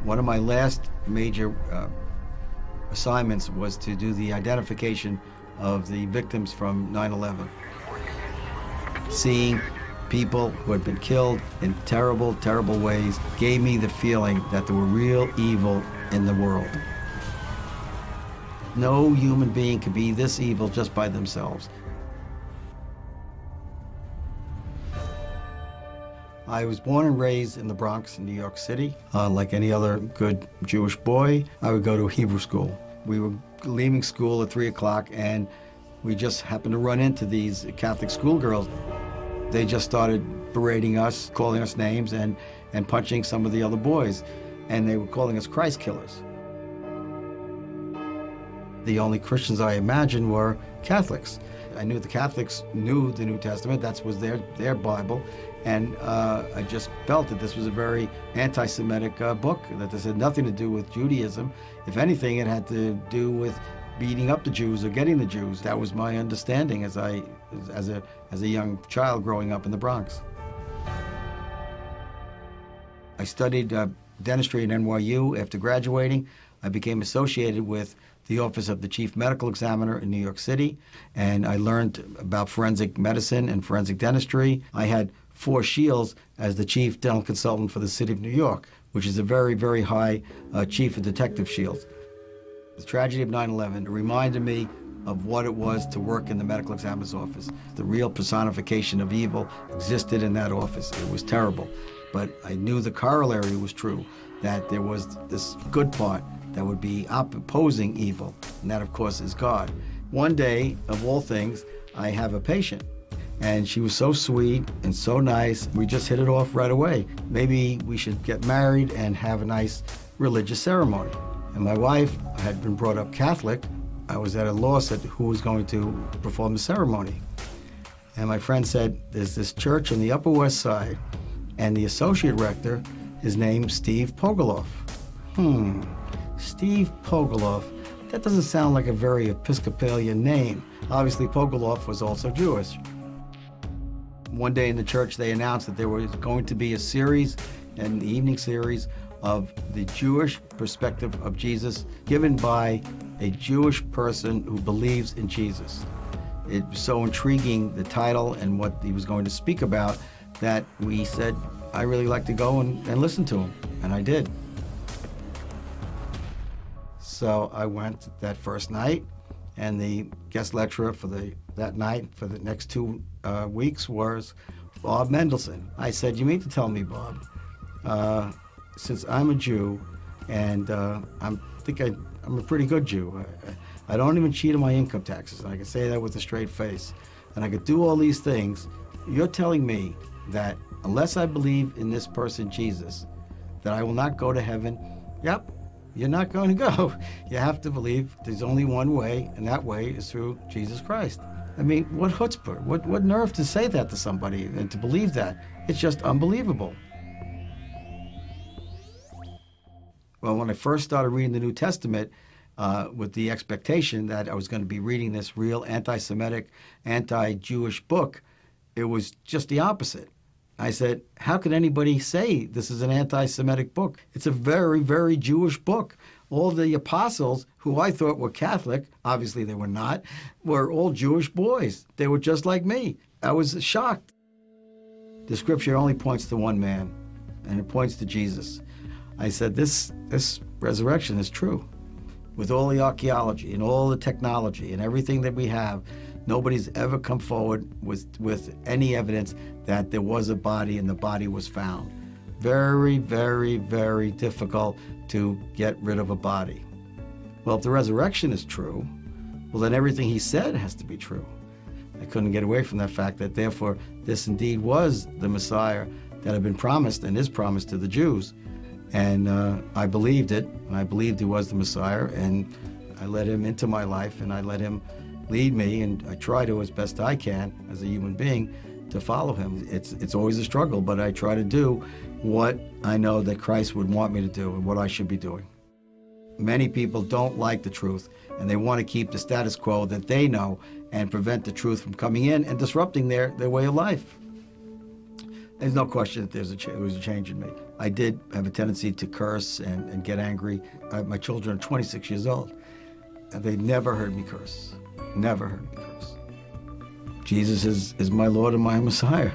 One of my last major assignments was to do the identification of the victims from 9/11. Seeing people who had been killed in terrible, terrible ways gave me the feeling that there were real evil in the world. No human being could be this evil just by themselves. I was born and raised in the Bronx in New York City. Like any other good Jewish boy, I would go to Hebrew school. We were leaving school at 3 o'clock and we just happened to run into these Catholic schoolgirls. They just started berating us, calling us names and punching some of the other boys. And they were calling us Christ killers. The only Christians I imagined were Catholics. I knew the Catholics knew the New Testament, that was their Bible, and I just felt that this was a very anti-Semitic book, that this had nothing to do with Judaism. If anything, it had to do with beating up the Jews or getting the Jews. That was my understanding as a young child growing up in the Bronx. I studied dentistry at NYU. After graduating, I became associated with the Office of the Chief Medical Examiner in New York City, and I learned about forensic medicine and forensic dentistry. I had 4 shields as the Chief Dental Consultant for the City of New York, which is a very, very high Chief of Detective shield. The tragedy of 9/11 reminded me of what it was to work in the medical examiner's office. The real personification of evil existed in that office. It was terrible, but I knew the corollary was true, that there was this good part that would be opposing evil, and that, of course, is God. One day, of all things, I have a patient, and she was so sweet and so nice. We just hit it off right away. Maybe we should get married and have a nice religious ceremony. And my wife had been brought up Catholic. I was at a loss at who was going to perform the ceremony. And my friend said, there's this church on the Upper West Side, and the associate rector is named Steve Pogoloff. Steve Pogoloff, that doesn't sound like a very Episcopalian name. Obviously, Pogoloff was also Jewish. One day in the church, they announced that there was going to be a series, an evening series, of the Jewish perspective of Jesus given by a Jewish person who believes in Jesus. It was so intriguing, the title and what he was going to speak about, that we said, I really like to go and listen to him, and I did. So I went that first night, and the guest lecturer for that night for the next 2 weeks was Bob Mendelsohn. I said, you mean to tell me, Bob, since I'm a Jew, and I'm a pretty good Jew, I don't even cheat on my income taxes, and I can say that with a straight face, and I could do all these things, you're telling me that unless I believe in this person, Jesus, that I will not go to heaven? Yep. You're not going to go. You have to believe there's only one way, and that way is through Jesus Christ. I mean, what chutzpah, what nerve to say that to somebody and to believe that? It's just unbelievable. Well, when I first started reading the New Testament with the expectation that I was going to be reading this real anti-Semitic, anti-Jewish book, it was just the opposite. I said, how could anybody say this is an anti-Semitic book? It's a very, very Jewish book. All the apostles, who I thought were Catholic, obviously they were not, were all Jewish boys. They were just like me. I was shocked. The scripture only points to one man, and it points to Jesus. I said, this resurrection is true. With all the archaeology and all the technology and everything that we have, nobody's ever come forward with any evidence that there was a body and the body was found. Very, very, very difficult to get rid of a body. Well, if the resurrection is true, well, then everything he said has to be true. I couldn't get away from that fact that therefore this indeed was the Messiah that had been promised and is promised to the Jews. And I believed it, and I believed he was the Messiah, and I let him into my life, and I let him lead me, and I try to, as best I can, as a human being, to follow him. It's always a struggle, but I try to do what I know that Christ would want me to do and what I should be doing. Many people don't like the truth, and they want to keep the status quo that they know and prevent the truth from coming in and disrupting their way of life. There's no question that there was a change in me. I did have a tendency to curse and get angry. My children are 26 years old, and they never heard me curse. Never heard me curse. Jesus is my Lord and my Messiah.